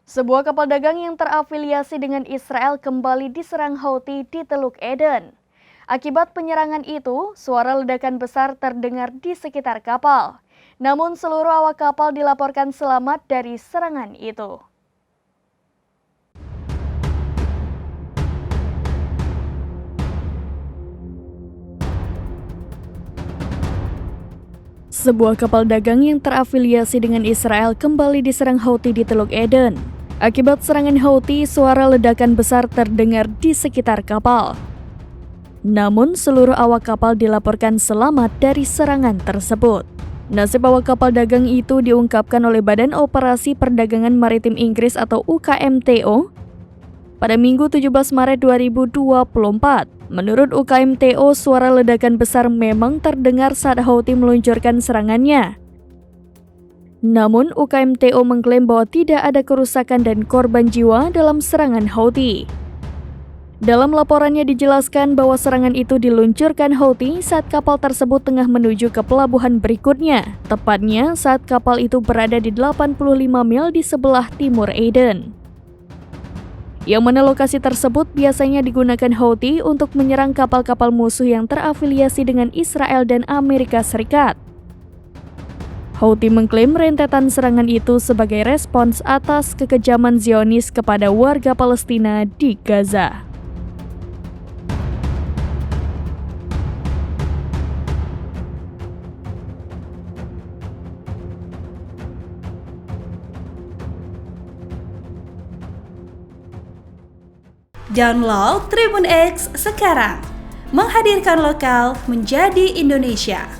Sebuah kapal dagang yang terafiliasi dengan Israel kembali diserang Houthi di Teluk Eden. Akibat penyerangan itu, suara ledakan besar terdengar di sekitar kapal. Namun seluruh awak kapal dilaporkan selamat dari serangan itu. Sebuah kapal dagang yang terafiliasi dengan Israel kembali diserang Houthi di Teluk Eden. Akibat serangan Houthi, suara ledakan besar terdengar di sekitar kapal. Namun, seluruh awak kapal dilaporkan selamat dari serangan tersebut. Nasib awak kapal dagang itu diungkapkan oleh Badan Operasi Perdagangan Maritim Inggris atau UKMTO pada Minggu 17 Maret 2024. Menurut UKMTO, suara ledakan besar memang terdengar saat Houthi meluncurkan serangannya. Namun, UKMTO mengklaim bahwa tidak ada kerusakan dan korban jiwa dalam serangan Houthi. Dalam laporannya dijelaskan bahwa serangan itu diluncurkan Houthi saat kapal tersebut tengah menuju ke pelabuhan berikutnya, tepatnya saat kapal itu berada di 85 mil di sebelah timur Aden. Yang mana lokasi tersebut biasanya digunakan Houthi untuk menyerang kapal-kapal musuh yang terafiliasi dengan Israel dan Amerika Serikat. Houthi mengklaim rentetan serangan itu sebagai respons atas kekejaman Zionis kepada warga Palestina di Gaza. Download Tribun X sekarang, menghadirkan lokal menjadi Indonesia.